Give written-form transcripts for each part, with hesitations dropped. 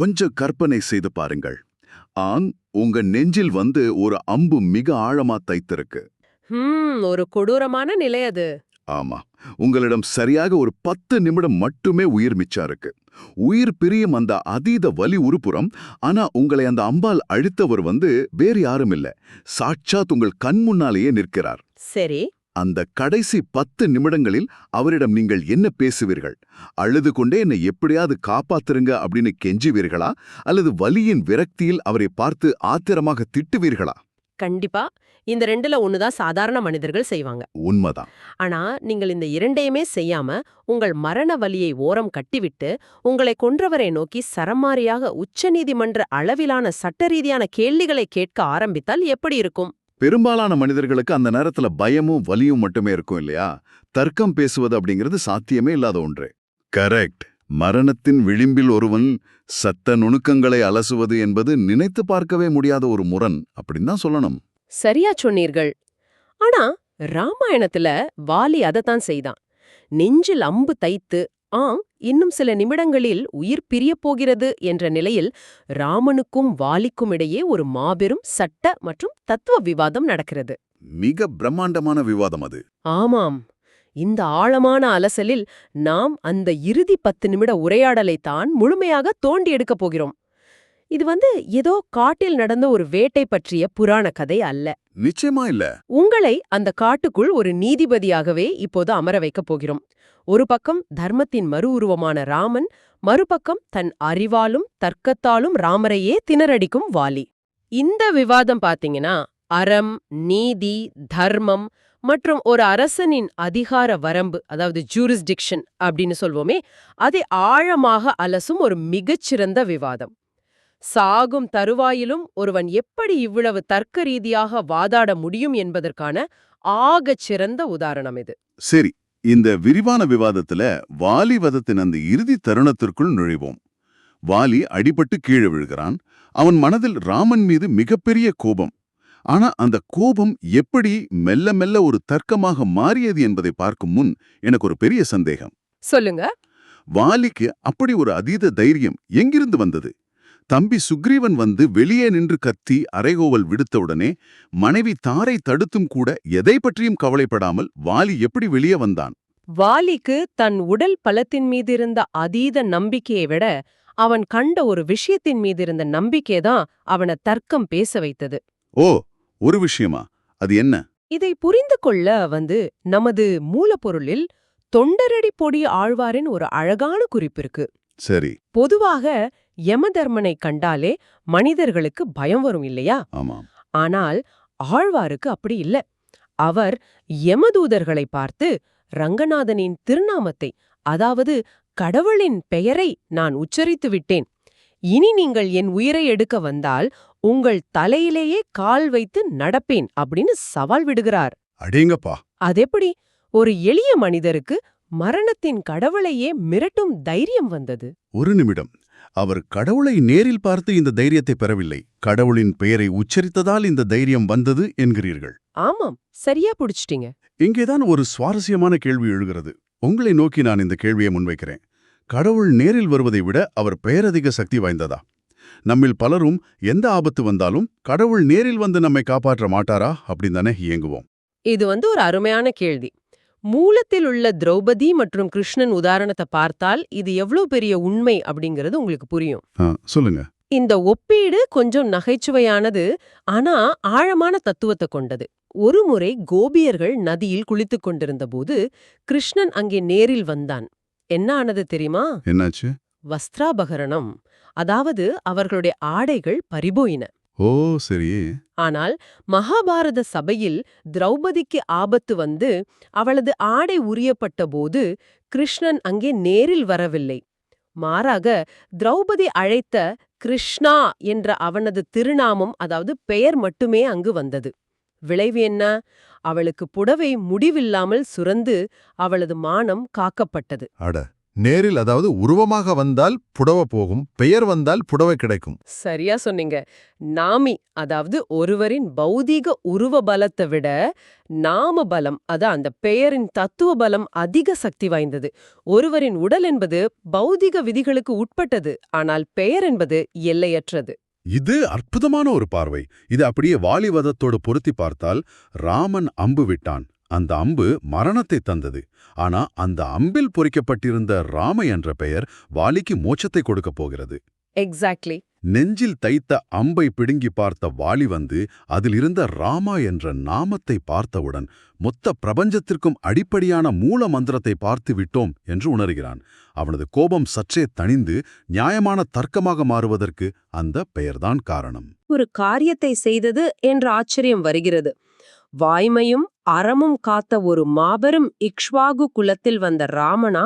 கொஞ்சம் கற்பனை செய்து பாருங்கள். ஆங், உங்க நெஞ்சில் வந்து ஒரு அம்பு மிக ஆழமா தைத்திருக்கு. ஒரு கொடூரமான நிலை அது. ஆமா, உங்களிடம் சரியாக ஒரு 10 நிமிடம் மட்டுமே உயிர் மிச்சம் இருக்கு. உயிர் பிரியும் அந்த அதீத வலி உருப்புறம். ஆனா உங்களை அந்த அம்பால் அழித்தவர் வந்து வேறு யாரும் இல்ல, சாட்சாத் உங்கள் கண் முன்னாலேயே நிற்கிறார். சரி. அந்த கடைசி 10 நிமிடங்களில் அவரிடம் நீங்கள் என்ன பேசுவீர்கள்? அழுது கொண்டே என்னை எப்படியாவது காப்பாத்துருங்க அப்படின்னு கெஞ்சுவீர்களா, அல்லது வலியின் விரக்தியில் அவரை பார்த்து ஆத்திரமாக திட்டுவீர்களா? கண்டிப்பா இந்த ரெண்டுல ஒண்ணுதான் சாதாரண மனிதர்கள் செய்வாங்க. உண்மைதான். ஆனா நீங்கள் இந்த இரண்டையுமே செய்யாம உங்கள் மரண வலியை ஓரம் கட்டிவிட்டு உங்களை கொன்றவரை நோக்கி சரமாரியாக உச்சநீதிமன்ற அளவிலான சட்டரீதியான கேள்விகளை கேட்க ஆரம்பித்தால் எப்படி இருக்கும்? பெரும்பாலான மனிதர்களுக்கு அந்த நேரத்துல பயமும் வலியும் மட்டுமே இருக்கும் இல்லையா? தர்க்கம் பேசுவது அப்படிங்கிறது சாத்தியமே இல்லாத ஒன்று. கரெக்ட். மரணத்தின் விளிம்பில் ஒருவன் சத்த நுணுக்கங்களை அலசுவது என்பது நினைத்து பார்க்கவே முடியாத ஒரு முரண் அப்படின்னு தான் சொல்லணும். சரியா சொன்னீர்கள். ஆனா ராமாயணத்துல வாலி அதத்தான் செய்தான். நெஞ்சில் அம்பு தைத்து இன்னும் சில நிமிடங்களில் உயிர் பிரியப் போகிறது என்ற நிலையில் ராமனுக்கும் வாலிக்கும் இடையே ஒரு மாபெரும் சட்ட மற்றும் தத்துவ விவாதம் நடக்கிறது. மிக பிரம்மாண்டமான விவாதம் அது. ஆமாம். இந்த ஆழமான அலசலில் நாம் அந்த இறுதி 10 நிமிட உரையாடலைத்தான் முழுமையாக தோண்டி எடுக்கப் போகிறோம். இது ஏதோ காட்டில் நடந்த ஒரு வேட்டை பற்றிய புராண கதை அல்ல. நிச்சயமா இல்ல. உங்களை அந்த காட்டுக்குள் ஒரு நீதிபதியாகவே இப்போது அமர வைக்கப் போகிறோம். ஒரு பக்கம் தர்மத்தின் மறு உருவமான ராமன், மறுபக்கம் தன் அறிவாலும் தர்க்கத்தாலும் ராமரையே திணறடிக்கும் வாலி. இந்த விவாதம் பாத்தீங்கன்னா அறம், நீதி, தர்மம் மற்றும் ஒரு அரசனின் அதிகார வரம்பு, அதாவது ஜூரிஸ்டிக்ஷன் அப்படின்னு சொல்வோமே, அதை ஆழமாக அலசும் ஒரு மிகச்சிறந்த விவாதம். சாகும் தருவாயிலும் ஒருவன் எப்படி இவ்வளவு தர்க்க ரீதியாக வாதாட முடியும் என்பதற்கான ஆகச் சிறந்த உதாரணம் இது. சரி, இந்த விரிவான விவாதத்துல வாலி வதத்தின் அந்த இறுதி தருணத்திற்குள் நுழைவோம். வாலி அடிபட்டு கீழே விழுகிறான். அவன் மனதில் ராமன் மீது மிகப்பெரிய கோபம். ஆனா அந்த கோபம் எப்படி மெல்ல மெல்ல ஒரு தர்க்கமாக மாறியது என்பதை பார்க்கும் முன் எனக்கு ஒரு பெரிய சந்தேகம். சொல்லுங்க. வாலிக்கு அப்படி ஒரு அதீத தைரியம் எங்கிருந்து வந்தது? தம்பி சுக்ரீவன் வந்து வெளியே நின்று கத்தி அரைகோவல் விடுத்தவுடனே மனைவி தாரை தடுத்தும் கூட எதை பற்றியும் கவலைப்படாமல் வாலி எப்படி வெளியே வந்தான்? வாலிக்கு தன் உடல் பலத்தின் மீதிருந்த அதீத நம்பிக்கையை விட அவன் கண்ட ஒரு விஷயத்தின் மீதிருந்த நம்பிக்கைதான் அவனை தர்க்கம் பேச வைத்தது. ஓ, ஒரு விஷயமா? அது என்ன? இதை புரிந்து கொள்ள நமது மூலப்பொருளில் தொண்டரடி பொடி ஆழ்வாரின் ஒரு அழகான குறிப்பிருக்கு. சரி. பொதுவாக யமதர்மனை கண்டாலே மனிதர்களுக்கு பயம் வரும் இல்லையா? ஆமாம். ஆனால் ஆழ்வாருக்கு அப்படி இல்ல. அவர் யமதூதர்களை பார்த்து ரங்கநாதனின் திருநாமத்தை, அதாவது கடவுளின் பெயரை நான் உச்சரித்து விட்டேன். இனி நீங்கள் என் உயிரை எடுக்க வந்தால் உங்கள் தலையிலேயே கால் வைத்து நடப்பேன் அப்படின்னு சவால் விடுகிறார். அடேங்கப்பா! அதெப்படி ஒரு எளிய மனிதருக்கு மரணத்தின் கடவுளையே மிரட்டும் தைரியம் வந்தது? ஒரு நிமிடம். அவர் கடவுளை நேரில் பார்த்து இந்த தைரியத்தை பெறவில்லை, கடவுளின் பெயரை உச்சரித்ததால் இந்த தைரியம் வந்தது என்கிறீர்கள். ஆமாம், சரியா புடிச்சிட்டீங்க. இங்கேதான் ஒரு சுவாரஸ்யமான கேள்வி எழுகிறது. உங்களை நோக்கி நான் இந்த கேள்வியை முன்வைக்கிறேன். கடவுள் நேரில் வருவதை விட அவர் பெயரதிக சக்தி வாய்ந்ததா? நம்மில் பலரும் எந்த ஆபத்து வந்தாலும் கடவுள் நேரில் வந்து நம்மை காப்பாற்ற மாட்டாரா அப்படின்னு தானே இயங்குவோம். இது ஒரு அருமையான கேள்வி. மூலத்தில் உள்ள திரௌபதி மற்றும் கிருஷ்ணன் உதாரணத்தை பார்த்தால் இது எவ்வளவு பெரிய உண்மை அப்படிங்கிறது உங்களுக்கு புரியும். சொல்லுங்க. இந்த ஒப்பீடு கொஞ்சம் நகைச்சுவையானது, ஆனா ஆழமான தத்துவத்தை கொண்டது. ஒருமுறை கோபியர்கள் நதியில் குளித்துக் கொண்டிருந்த போது கிருஷ்ணன் அங்கே நேரில் வந்தான். என்ன ஆனது தெரியுமா? என்னாச்சு? வஸ்திராபகரணம், அதாவது அவர்களுடைய ஆடைகள் பறிபோயின. ஓ சரி. ஆனால் மகாபாரத சபையில் திரௌபதிக்கு ஆபத்து வந்து அவளது ஆடை உரியப்பட்ட போது கிருஷ்ணன் அங்கே நேரில் வரவில்லை. மாறாக திரௌபதி அழைத்த கிருஷ்ணா என்ற அவனது திருநாமம், அதாவது பெயர் மட்டுமே அங்கு வந்தது. விளைவு என்ன? அவளுக்கு புடவை முடிவில்லாமல் சுரந்து அவளது மானம் காக்கப்பட்டது. அட, நேரில் அதாவது உருவமாக வந்தால் புடவை போகும், பெயர் வந்தால் புடவை கிடைக்கும். சரியா சொன்னீங்க. நாமி அதாவது ஒருவரின் பௌதீக உருவ பலத்தை விட நாம பலம், அந்த பெயரின் தத்துவ பலம் அதிக சக்தி வாய்ந்தது. ஒருவரின் உடல் என்பது பௌதீக விதிகளுக்கு உட்பட்டது, ஆனால் பெயர் என்பது எல்லையற்றது. இது அற்புதமான ஒரு பார்வை. இது அப்படியே வாலி வதத்தோடு பொருத்தி பார்த்தால், ராமன் அம்பு விட்டான். அந்த அம்பு மரணத்தை தந்தது. ஆனா அந்த அம்பில் பொறிக்கப்பட்டிருந்த ராம என்ற பெயர் வாலிக்கு மோட்சத்தை கொடுக்கப் போகிறது. எக்ஸாக்ட்லி. நெஞ்சில் தைத்த அம்பை பிடுங்கி பார்த்த வாலி வந்து அதில் இருந்த ராமா என்ற நாமத்தை பார்த்தவுடன் மொத்த பிரபஞ்சத்திற்கும் அடிப்படையான மூல மந்திரத்தை பார்த்து விட்டோம் என்று உணர்கிறான். அவனது கோபம் சற்றே தணிந்து நியாயமான தர்க்கமாக மாறுவதற்கு அந்த பெயர்தான் காரணம். ஒரு காரியத்தை செய்தது என்ற ஆச்சரியம் வருகிறது. வாய்மையும் அறமும் காத்த ஒரு மாபெரும் இக்ஷ்வாகு குலத்தில் வந்த ராமனா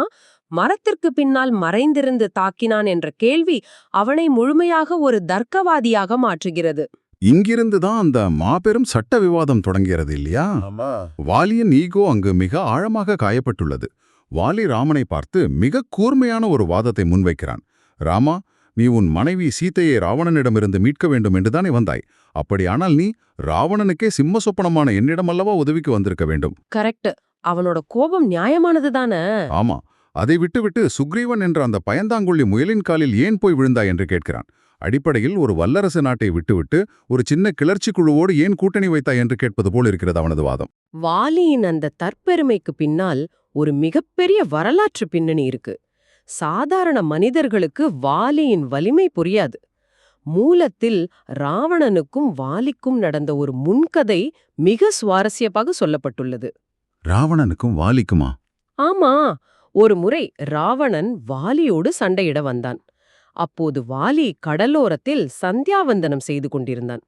மரத்திற்கு பின்னால் மறைந்திருந்து தாக்கினான் என்ற கேள்வி அவனை முழுமையாக ஒரு தர்க்கவாதியாக மாற்றுகிறது. இங்கிருந்துதான் அந்த மாபெரும் சட்ட விவாதம் தொடங்குகிறது இல்லையா? வாலியின் ஈகோ அங்கு மிக ஆழமாக காயப்பட்டுள்ளது. வாலி ராமனை பார்த்து மிக கூர்மையான ஒரு வாதத்தை முன்வைக்கிறான். ராமா, நீ உன் மனைவி சீதையை ராவணனிடமிருந்து மீட்க வேண்டும் என்றுதானே வந்தாய். அப்படியானால் நீ ராவணனுக்கே சிம்ம சொப்பனமான என்னிடம் அல்லவா உதவிக்கு வந்திருக்க வேண்டும். கரெக்ட். அவனோட கோபம் நியாயமானதுதானே? ஆமா. அதை விட்டுவிட்டு சுக்ரீவன் என்ற அந்த பயந்தாங்குள்ளி முயலின் காலில் ஏன் போய் விழுந்தாய் என்று கேட்கிறான். அடிப்படையில் ஒரு வல்லரசு நாட்டை விட்டுவிட்டு ஒரு சின்ன கிளர்ச்சி குழுவோடு ஏன் கூட்டணி வைத்தாய் என்று கேட்பது போல் இருக்கிறது அவனது வாதம். வாலியின் அந்த தற்பெருமைக்கு பின்னால் ஒரு மிகப்பெரிய வரலாற்று பின்னணி இருக்கு. சாதாரண மனிதர்களுக்கு வாலியின் வலிமை புரியாது. மூலத்தில் ராவணனுக்கும் வாலிக்கும் நடந்த ஒரு முன்கதை மிக சுவாரஸ்யமாக சொல்லப்பட்டுள்ளது. ராவணனுக்கும் வாலிக்குமா? ஆமா. ஒரு முறை ராவணன் வாலியோடு சண்டையிட வந்தான். அப்போது வாலி கடலோரத்தில் சந்தியாவந்தனம் செய்து கொண்டிருந்தான்.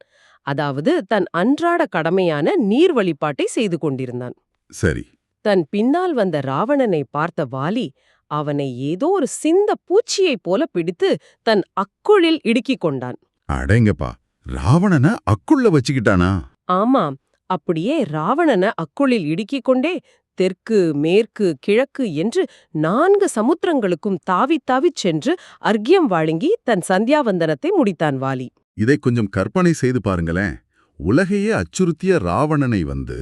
அதாவது தன் அன்றாட கடமையான நீர் வழிபாட்டை செய்து கொண்டிருந்தான். சரி. தன் பின்னால் வந்த ராவணனை பார்த்த வாலி அவனை ஏதோ ஒரு சிந்த பூச்சியைப் போல பிடித்து தன் அக்குளில் இடுக்கிக் கொண்டான். அடேங்கப்பா, ராவணனை அக்குள்ள வச்சுக்கிட்டானா? ஆமாம். அப்படியே ராவணனை அக்குளில் இடுக்கிக் கொண்டே தெற்கு, மேற்கு, கிழக்கு என்று 4 சமுத்திரங்களுக்கும் தாவித் தாவிச் சென்று அர்க்கியம் வழங்கி தன் சந்தியாவந்தனத்தை முடித்தான் வாலி. இதை கொஞ்சம் கற்பனை செய்து பாருங்களேன். உலகையே அச்சுறுத்திய ராவணனை வந்து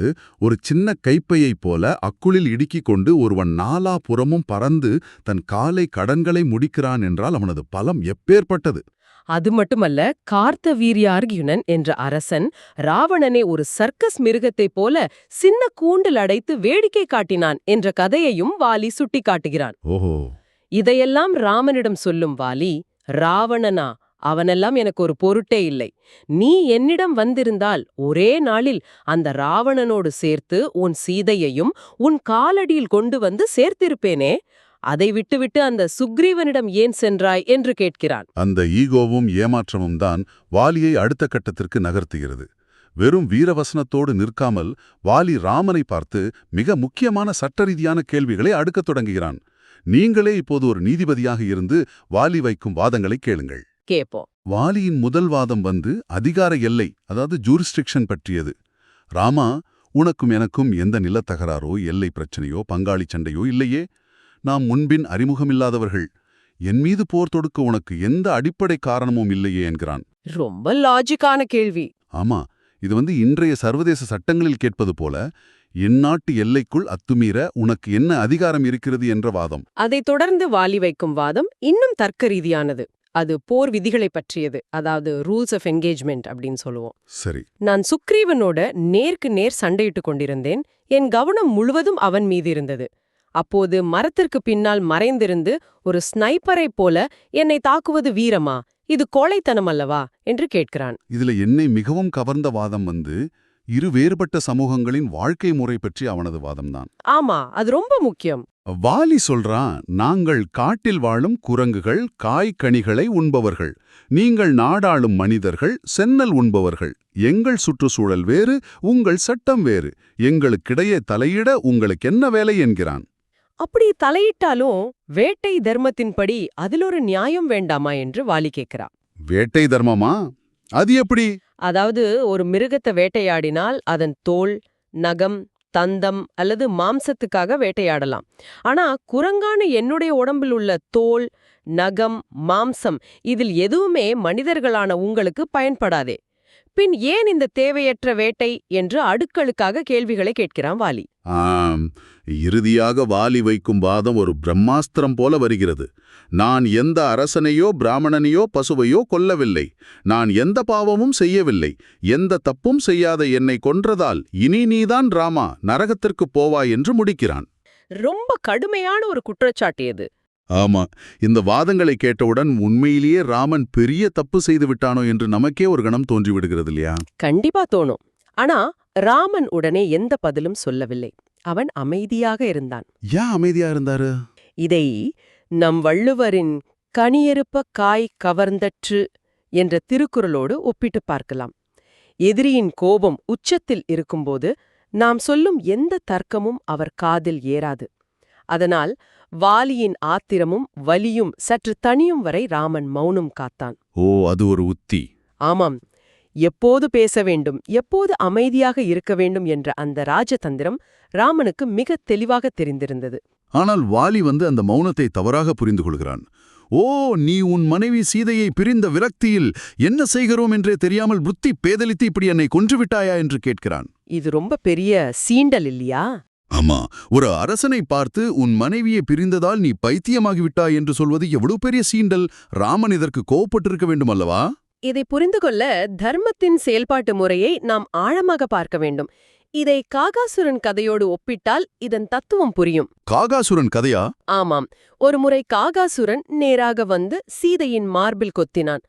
ஒரு சின்ன கைப்பையைப் போல அக்குளில் இடுக்கிக் கொண்டு ஒருவன் நாலாபுறமும் பறந்து தன் காலை கடன்களை முடிக்கிறான் என்றால் அவனது பலம் எப்பேற்பட்டது! அது மட்டுமல்ல, கார்த்தவீர்யார்ஜுனன் என்ற அரசன் ராவணனை ஒரு சர்க்கஸ் மிருகத்தைப் போல சின்ன கூண்டில் அடைத்து வேடிக்கை காட்டினான் என்ற கதையையும் வாலி சுட்டிக்காட்டுகிறான். ஓஹோ! இதையெல்லாம் ராமனிடம் சொல்லும் வாலி, ராவணனா, அவனெல்லாம் எனக்கு ஒரு பொருட்டே இல்லை. நீ என்னிடம் வந்திருந்தால் ஒரே நாளில் அந்த ராவணனோடு சேர்த்து உன் சீதையையும் உன் காலடியில் கொண்டு வந்து சேர்த்திருப்பேனே. அதை விட்டுவிட்டு அந்த சுக்ரீவனிடம் ஏன் சென்றாய் என்று கேட்கிறான். அந்த ஈகோவும் ஏமாற்றமும் தான் வாலியை அடுத்த கட்டத்திற்கு நகர்த்துகிறது. வெறும் வீரவசனத்தோடு நிற்காமல் வாலி ராமனை பார்த்து மிக முக்கியமான சட்டரீதியான கேள்விகளை அடுக்கத் தொடங்குகிறான். நீங்களே இப்போது ஒரு நீதிபதியாக இருந்து வாலி வைக்கும் வாதங்களை கேளுங்கள். கேப்போம். வாலியின் முதல் வாதம் வந்து அதிகார எல்லை, அதாவது ஜூரிஸ்டிக்ஷன் பற்றியது. ராமா, உனக்கும் எனக்கும் எந்த நிலத்தகராறோ எல்லை பிரச்சனையோ பங்காளி சண்டையோ இல்லையே. நாம் முன்பின் அறிமுகமில்லாதவர்கள். என் மீது போர் தொடுக்க உனக்கு எந்த அடிப்படை காரணமும் இல்லையே என்கிறான். ரொம்ப லாஜிக்கான கேள்வி. ஆமா, இது வந்து இன்றைய சர்வதேச சட்டங்களில் கேட்பது போல என் நாட்டு எல்லைக்குள் அத்துமீற உனக்கு என்ன அதிகாரம் இருக்கிறது என்ற வாதம். அதைத் தொடர்ந்து வாலி வைக்கும் வாதம் இன்னும் தர்க்க ரீதியானது. அது போர் விதிகளை பற்றியது, அதாவது ரூல்ஸ் ஆஃப் என்கேஜ்மெண்ட் அப்படின்னு சொல்லுவோம். சரி. நான் சுக்ரீவனோட நேருக்கு நேர் சண்டையிட்டுக் கொண்டிருந்தேன். என் கவனம் முழுவதும் அவன் மீது இருந்தது. அப்போது மரத்திற்கு பின்னால் மறைந்திருந்து ஒரு ஸ்னைப்பரை போல என்னை தாக்குவது வீரமா, இது கோழைத்தனம் அல்லவா என்று கேட்கிறான். இதுல என்னை மிகவும் கவர்ந்த வாதம் வந்து இரு வேறுபட்ட சமூகங்களின் வாழ்க்கை முறை பற்றி அவனது வாதம்தான். ஆமா, அது ரொம்ப முக்கியம். வாலி சொல்றான், நாங்கள் காட்டில் வாழும் குரங்குகள் காய்கனிகளை உண்பவர்கள், நீங்கள் நாடாளும் மனிதர்கள் சென்னல் உண்பவர்கள். எங்கள் சுற்றுச்சூழல் வேறு, உங்கள் சட்டம் வேறு. எங்களுக்கிடையே தலையிட உங்களுக்கு என்ன வேலை என்கிறான். அப்படி தலையிட்டாலும் வேட்டை தர்மத்தின்படி அதில் ஒரு நியாயம் வேண்டாமா என்று வாலி கேட்கிறா. வேட்டை தர்மமா? அது எப்படி? அதாவது ஒரு மிருகத்தை வேட்டையாடினால் அதன் தோல், நகம், தந்தம் அல்லது மாம்சத்துக்காக வேட்டையாடலாம். ஆனா குரங்கான என்னுடைய உடம்பில் உள்ள தோல், நகம், மாம்சம் இதில் எதுவுமே மனிதர்களான உங்களுக்கு பயன்படாதே. பின் ஏன் இந்த தேவையற்ற வேட்டை என்று அடுக்களுக்காக கேள்விகளை கேட்கிறான் வாலி. ஆம், இறுதியாக வாலி வைக்கும் வாதம் ஒரு பிரம்மாஸ்திரம் போல வருகிறது. நான் எந்த அரசனையோ பிராமணனையோ பசுவையோ கொல்லவில்லை. நான் எந்த பாவமும் செய்யவில்லை. எந்த தப்பும் செய்யாத என்னை கொன்றதால் இனி நீதான் ராமா நரகத்திற்குப் போவாய் என்று முடிக்கிறான். ரொம்ப கடுமையான ஒரு குற்றச்சாட்டு இது. ஆமா, இந்த வாதங்களை கேட்டவுடன் உண்மையிலேயே ராமன் பெரிய தப்பு செய்து விட்டானோ என்று நமக்கே ஒரு கணம் தோன்றிவிடுகிறது இல்லையா? கண்டிப்பா தோணும். ஆனா ராமன் உடனே எந்த பதிலும் சொல்லவில்லை. அவன் அமைதியாக இருந்தான். ஏன் அமைதியா இருந்தாரு? இதை நம் வள்ளுவரின் கனியெருப்ப காய் கவர்ந்தற்று என்ற திருக்குறளோடு ஒப்பிட்டு பார்க்கலாம். எதிரியின் கோபம் உச்சத்தில் இருக்கும்போது நாம் சொல்லும் எந்த தர்க்கமும் அவர் காதில் ஏறாது. அதனால் வாலியின் ஆத்திரமும் வலியும் சற்று தணியும் வரை ராமன் மௌனம் காத்தான். ஓ, அது ஒரு உத்தி. ஆமாம், எப்போது பேச வேண்டும், எப்போது அமைதியாக இருக்க வேண்டும் என்ற அந்த ராஜதந்திரம் ராமனுக்கு மிக தெளிவாக தெரிந்திருந்தது. ஆனால் வாலி அந்த மௌனத்தை தவறாக புரிந்து கொள்கிறான். ஓ, நீ உன் மனைவி சீதையை பிரிந்த விரக்தியில் என்ன செய்கிறோம் என்றே தெரியாமல் புத்தி பேதலித்து இப்படி என்னை கொன்றுவிட்டாயா என்று கேட்கிறான். இது ரொம்ப பெரிய சீண்டல் இல்லையா? ஆமா, ஒரு அரசனை பார்த்து உன் மனைவியை பிரிந்ததால் நீ பைத்தியமாகிவிட்டாய் என்று சொல்வது எவ்வளவு பெரிய சீண்டல். ராமன் இதற்கு கோவப்பட்டிருக்க வேண்டும் அல்லவா? இதை புரிந்து கொள்ள தர்மத்தின் செயல்பாட்டு முறையை நாம் ஆழமாக பார்க்க வேண்டும். இதை காகாசுரன் கதையோடு ஒப்பிட்டால் இதன் தத்துவம் புரியும். காகாசுரன் கதையா? ஆமாம், ஒருமுறை காகாசுரன் நேராக வந்து சீதையின் மார்பில் கொத்தினான்.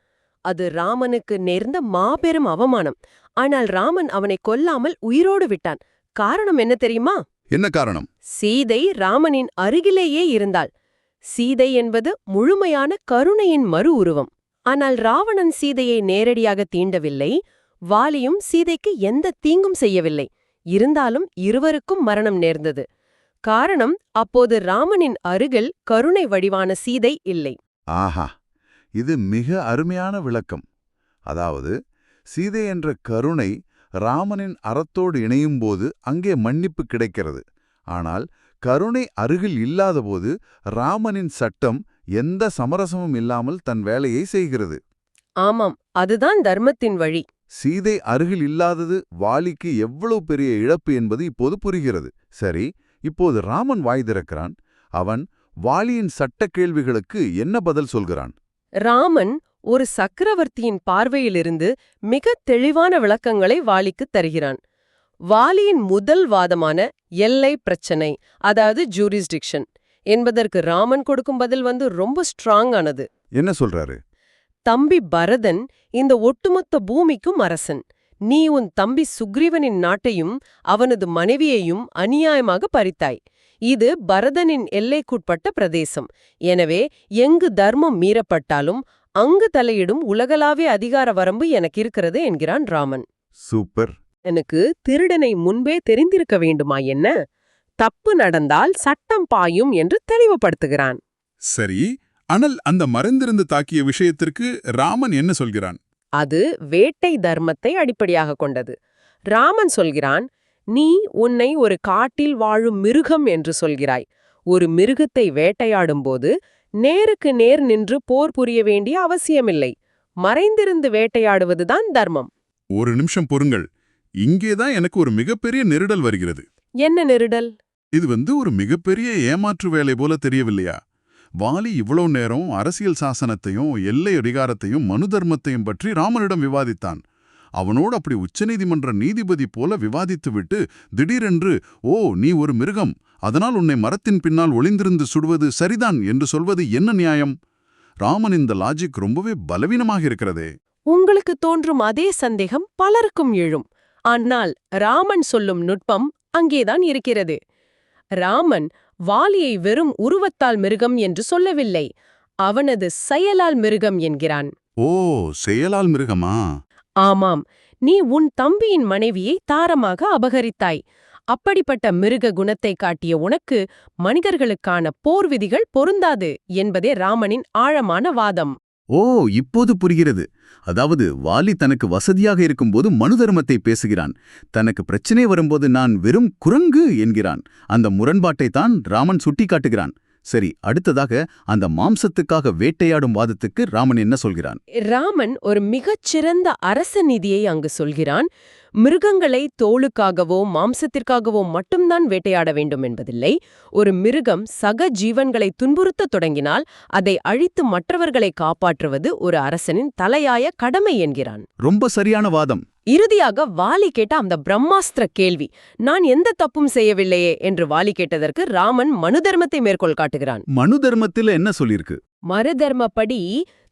அது ராமனுக்கு நேர்ந்த மாபெரும் அவமானம். ஆனால் ராமன் அவனை கொல்லாமல் உயிரோடு விட்டான். காரணம் என்ன தெரியுமா? என்ன காரணம்? சீதை ராமனின் அருகிலேயே இருந்தாள். சீதை என்பது முழுமையான கருணையின் மறு உருவம். ஆனால் ராவணன் சீதையை நேரடியாக தீண்டவில்லை. வாலியும் சீதைக்கு எந்த தீங்கும் செய்யவில்லை. இருந்தாலும் இருவருக்கும் மரணம் நேர்ந்தது. காரணம், அப்போது ராமனின் அருகில் கருணை வடிவான சீதை இல்லை. ஆஹா, இது மிக அருமையான விளக்கம். அதாவது சீதை என்ற கருணை ராமனின் அறத்தோடு இணையும்போது அங்கே மன்னிப்பு கிடைக்கிறது. ஆனால் கருணை அருகில் இல்லாதபோது ராமனின் சட்டம் எந்த சமரசமும் இல்லாமல் தன் வேலையை செய்கிறது. ஆமாம், அதுதான் தர்மத்தின் வழி. சீதை அருகில் இல்லாதது வாலிக்கு எவ்வளவு பெரிய இழப்பு என்பது இப்போது புரிகிறது. சரி, இப்போது ராமன் வாய் திறக்கிறான். அவன் வாலியின் சட்ட கேள்விகளுக்கு என்ன பதில் சொல்கிறான்? ராமன் ஒரு சக்கரவர்த்தியின் பார்வையிலிருந்து மிக தெளிவான விளக்கங்களை வாலிக்குத் தருகிறான். வாலியின் முதல் வாதமான எல்லை பிரச்சனை, அதாவது ஜூரிஸ்டிக்ஷன் என்பதற்கு ராமன் கொடுக்கும் பதில் ரொம்ப ஸ்ட்ராங் ஆனது. என்ன சொல்றாரு? தம்பி பரதன் இந்த ஒட்டுமொத்த பூமிக்கும் அரசன். நீ உன் தம்பி சுக்ரீவனின் நாட்டையும் அவனது மனைவியையும் அநியாயமாக பறித்தாய். இது பரதனின் எல்லைக்குட்பட்ட பிரதேசம். எனவே எங்கு தர்மம் மீறப்பட்டாலும் அங்கு தலையிடும் உலகளாவிய அதிகார வரம்பு எனக்கு இருக்கிறது என்கிறான் ராமன். சூப்பர். எனக்கு திருடனை முன்பே தெரிந்திருக்க வேண்டுமா என்ன? தப்பு நடந்தால் சட்டம் பாயும் என்று தெளிவுபடுத்துகிறான். சரி, ஆனால் அந்த மறைந்திருந்து தாக்கிய விஷயத்திற்கு ராமன் என்ன சொல்கிறான்? அது வேட்டை தர்மத்தை அடிப்படையாக கொண்டது. ராமன் சொல்கிறான், நீ உன்னை ஒரு காட்டில் வாழும் மிருகம் என்று சொல்கிறாய். ஒரு மிருகத்தை வேட்டையாடும்போது நேருக்கு நேர் நின்று போர் புரிய வேண்டிய அவசியமில்லை. மறைந்திருந்து வேட்டையாடுவதுதான் தர்மம். ஒரு நிமிஷம் பொறுங்கள். இங்கேதான் எனக்கு ஒரு மிகப்பெரிய நெருடல் வருகிறது. என்ன நெருடல்? இது ஒரு மிகப்பெரிய ஏமாற்று வேலை போல தெரியவில்லையா? வாலி இவ்வளவு நேரம் அரசியல் சாசனத்தையும் எல்லை அதிகாரத்தையும் மனு தர்மத்தையும் பற்றி ராமனிடம் விவாதித்தான். அவனோடு அப்படி உச்சநீதிமன்ற நீதிபதி போல விவாதித்துவிட்டு திடீரென்று, ஓ, நீ ஒரு மிருகம், அதனால் உன்னை மரத்தின் பின்னால் ஒளிந்திருந்து சுடுவது சரிதான் என்று சொல்வது என்ன நியாயம்? ராமன் இந்த லாஜிக் ரொம்பவே பலவீனமாக இருக்கிறதே. உங்களுக்கு தோன்றும் அதே சந்தேகம் பலருக்கும் எழும். ஆனால் ராமன் சொல்லும் நுட்பம் அங்கேதான் இருக்கிறது. ராமன் வாலியை வெறும் உருவத்தால் மிருகம் என்று சொல்லவில்லை, அவனது செயலால் மிருகம் என்கிறான். ஓ, செயலால் மிருகமா? ஆமாம், நீ உன் தம்பியின் மனைவியை தாரமாக அபகரித்தாய். அப்படிப்பட்ட மிருக குணத்தை காட்டிய உனக்கு மனிதர்களுக்கான போர் விதிகள் பொருந்தாது என்பதே ராமனின் ஆழமான வாதம். ஓ, இப்போது புரிகிறது. அதாவது வாலி தனக்கு வசதியாக இருக்கும்போது மனு தர்மத்தை பேசுகிறான், தனக்கு பிரச்சனை வரும்போது நான் வெறும் குரங்கு என்கிறான். அந்த முரண்பாட்டை தான் ராமன் சுட்டிக்காட்டுகிறான். சரி, அடுத்ததாக அந்த மாம்சத்துக்காக வேட்டையாடும் வாதத்துக்கு ராமன் என்ன சொல்கிறான்? ராமன் ஒரு மிகச்சிறந்த அரச நீதியை அங்கு சொல்கிறான். மிருகங்களை தோலுக்காகவோ மாம்சத்திற்காகவோ மட்டும்தான் வேட்டையாட வேண்டும் என்பதில்லை. ஒரு மிருகம் சக ஜீவன்களை துன்புறுத்தத் தொடங்கினால் அதை அழித்து மற்றவர்களை காப்பாற்றுவது ஒரு அரசனின் தலையாய கடமை என்கிறான். ரொம்ப சரியான வாதம். இறுதியாக வாலி கேட்ட அந்த பிரம்மாஸ்திர கேள்வி, நான் எந்த தப்பும் செய்யவில்லையே என்று வாலி கேட்டதற்கு ராமன் மனு தர்மத்தை மேற்கோள் காட்டுகிறான். மனு தர்மத்துல என்ன சொல்லிருக்கு? மறுதர்மப்படி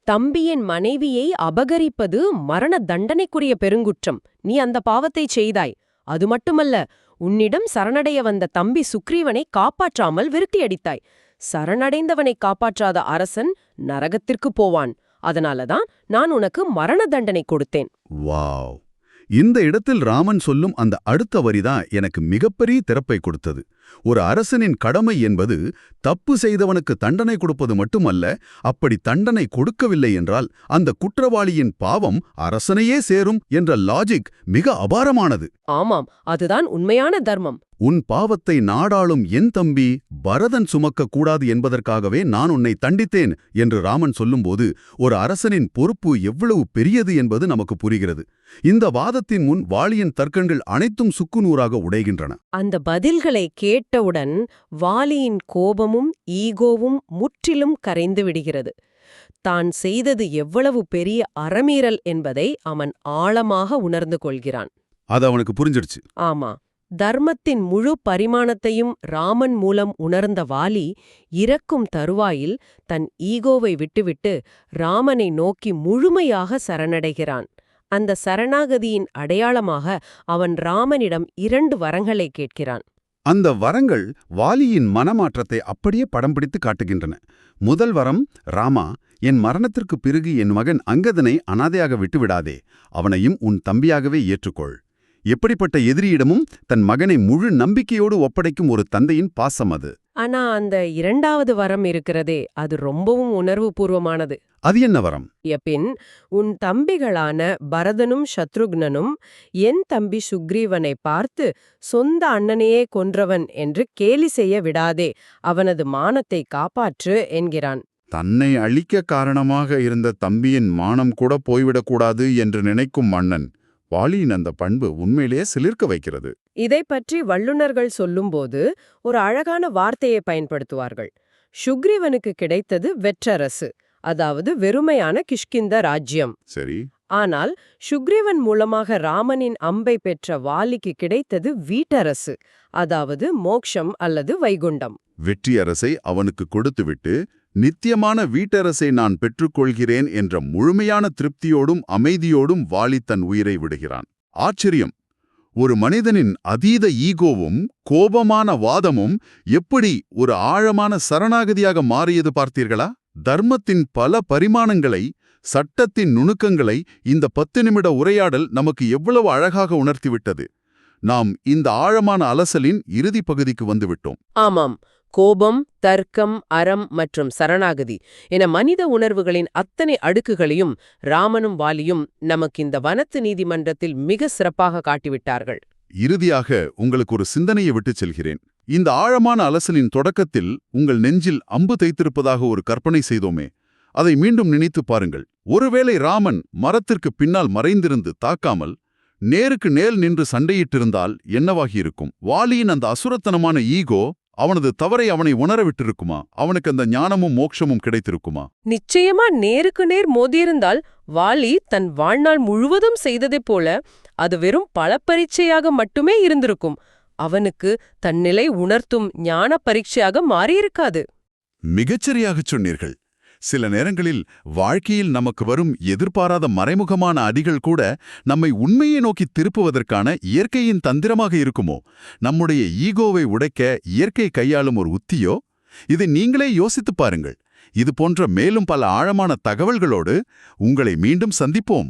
தம்பியின் மனைவியை அபகரிப்பது மரண தண்டனைக்குரிய பெருங்குற்றம். நீ அந்த பாவத்தை செய்தாய். அது மட்டுமல்ல, உன்னிடம் சரணடைய வந்த தம்பி சுக்ரீவனை காப்பாற்றாமல் விரட்டியடித்தாய். சரணடைந்தவனை காப்பாற்றாத அரசன் நரகத்திற்கு போவான். அதனாலதான் நான் உனக்கு மரண தண்டனை கொடுத்தேன். வாவ்! இந்த இடத்தில் ராமன் சொல்லும் அந்த அடுத்த வரிதான் எனக்கு மிகப்பெரிய திறப்பை கொடுத்தது. ஒரு அரசனின் கடமை என்பது தப்பு செய்தவனுக்கு தண்டனை கொடுப்பது மட்டுமல்ல, அப்படி தண்டனை கொடுக்கவில்லை என்றால் அந்த குற்றவாளியின் பாவம் அரசனையே சேரும் என்ற லாஜிக் மிக அபாரமானது. ஆமாம், அதுதான் உண்மையான தர்மம். உன் பாவத்தை நாடாளும் என் தம்பி பரதன் சுமக்க கூடாது என்பதற்காகவே நான் உன்னை தண்டித்தேன் என்று ராமன் சொல்லும்போது ஒரு அரசனின் பொறுப்பு எவ்வளவு பெரியது என்பது நமக்கு புரிகிறது. இந்த வாதத்தின் முன் வாலியின் தர்க்கங்கள் அனைத்தும் சுக்குநூறாக உடைகின்றன. அந்த பதில்களை கேட்டவுடன் வாலியின் கோபமும் ஈகோவும் முற்றிலும் கரைந்து விடுகிறது. தான் செய்தது எவ்வளவு பெரிய அறமீறல் என்பதை அவன் ஆழமாக உணர்ந்து கொள்கிறான். அது அவனுக்கு புரிஞ்சிடுச்சு. ஆமா, தர்மத்தின் முழு பரிமாணத்தையும் ராமன் மூலம் உணர்ந்த வாலி இறக்கும் தருவாயில் தன் ஈகோவை விட்டுவிட்டு ராமனை நோக்கி முழுமையாக சரணடைகிறான். அந்த சரணாகதியின் அடையாளமாக அவன் ராமனிடம் 2 வரங்களை கேட்கிறான். அந்த வரங்கள் வாலியின் மனமாற்றத்தை அப்படியே படம் பிடித்து காட்டுகின்றன. முதல் வரம், ராமா, என் மரணத்திற்கு பிறகு என் மகன் அங்கதனை அனாதையாக விட்டுவிடாதே, அவனையும் உன் தம்பியாகவே ஏற்றுக்கொள். எப்படிப்பட்ட எதிரியிடமும் தன் மகனை முழு நம்பிக்கையோடு ஒப்படைக்கும் ஒரு தந்தையின் பாசம் அது. ஆனா அந்த 2வது வரம் இருக்கிறதே, அது ரொம்பவும் உணர்வுபூர்வமானது. அது என்ன வரம்? பின் உன் தம்பிகளான பரதனும் சத்ருக்னனும் என் தம்பி சுக்ரீவனை பார்த்து சொந்த அண்ணனையே கொன்றவன் என்று கேலி செய்ய விடாதே, அவனது மானத்தை காப்பாற்று என்கிறான். தன்னை அழிக்க காரணமாக இருந்த தம்பியின் மானம் கூட போய்விடக்கூடாது என்று நினைக்கும் மன்னன் வாலியின் அந்த பண்பு உண்மையிலேயே சிலிர்க்க வைக்கிறது. இதை பற்றி வல்லுநர்கள் சொல்லும்போது ஒரு அழகான வார்த்தையை பயன்படுத்துவார்கள். சுக்ரீவனுக்கு கிடைத்தது வெற்றரசு, அதாவது வெறுமையான கிஷ்கிந்த ராஜ்யம். சரி. ஆனால் சுக்ரீவன் மூலமாக ராமனின் அம்பை பெற்ற வாலிக்கு கிடைத்தது வீட்டரசு, அதாவது மோக்ஷம் அல்லது வைகுண்டம். வெற்றி அரசை அவனுக்கு கொடுத்துவிட்டு நித்தியமான வீட்டரசை நான் பெற்றுக்கொள்கிறேன் என்ற முழுமையான திருப்தியோடும் அமைதியோடும் வாலி தன் உயிரை விடுகிறான். ஆச்சரியம்! ஒரு மனிதனின் அதீத ஈகோவும் கோபமான வாதமும் எப்படி ஒரு ஆழமான சரணாகதியாக மாறியது பார்த்தீர்களா? தர்மத்தின் பல பரிமாணங்களை, சட்டத்தின் நுணுக்கங்களை இந்த 10 நிமிட உரையாடல் நமக்கு எவ்வளவு அழகாக உணர்த்திவிட்டது. நாம் இந்த ஆழமான அலசலின் இறுதி பகுதிக்கு வந்துவிட்டோம். ஆமாம், கோபம், தர்க்கம், அறம் மற்றும் சரணாகதி என மனித உணர்வுகளின் அத்தனை அடுக்குகளையும் ராமனும் வாலியும் நமக்கு இந்த வனத்து நீதிமன்றத்தில் மிக சிறப்பாக காட்டிவிட்டார்கள். இறுதியாக உங்களுக்கு ஒரு சிந்தனையை விட்டுச் செல்கிறேன். இந்த ஆழமான அலசலின் தொடக்கத்தில் உங்கள் நெஞ்சில் அம்பு தைத்திருப்பதாக ஒரு கற்பனை செய்தோமே, அதை மீண்டும் நினைத்து பாருங்கள். ஒருவேளை ராமன் மரத்திற்கு பின்னால் மறைந்திருந்து தாக்காமல் நேருக்கு நேர் நின்று சண்டையிட்டிருந்தால் என்னவாகியிருக்கும்? வாலியின் அந்த அசுரத்தனமான ஈகோ அவனது தவறை அவனை உணரவிட்டிருக்குமா? அவனுக்கு அந்த ஞானமும் மோட்சமும் கிடைத்திருக்குமா? நிச்சயமா நேருக்கு நேர் மோதியிருந்தால் வாலி தன் வாழ்நாள் முழுவதும் செய்ததைப் போல அது வெறும் பல பரீட்சையாக மட்டுமே இருந்திருக்கும். அவனுக்கு தன் நிலை உணர்த்தும் ஞான பரீட்சையாக மாறியிருக்காது. மிகச்சரியாகச் சொன்னீர்கள். சில நேரங்களில் வாழ்க்கையில் நமக்கு வரும் எதிர்பாராத மறைமுகமான அடிகள் கூட நம்மை உண்மையை நோக்கி திருப்புவதற்கான இயற்கையின் தந்திரமாக இருக்குமோ? நம்முடைய ஈகோவை உடைக்க இயற்கை கையாளும் ஒரு உத்தியோ? இதை நீங்களே யோசித்துப் பாருங்கள். இது போன்ற மேலும் பல ஆழமான தகவல்களோடு உங்களை மீண்டும் சந்திப்போம்.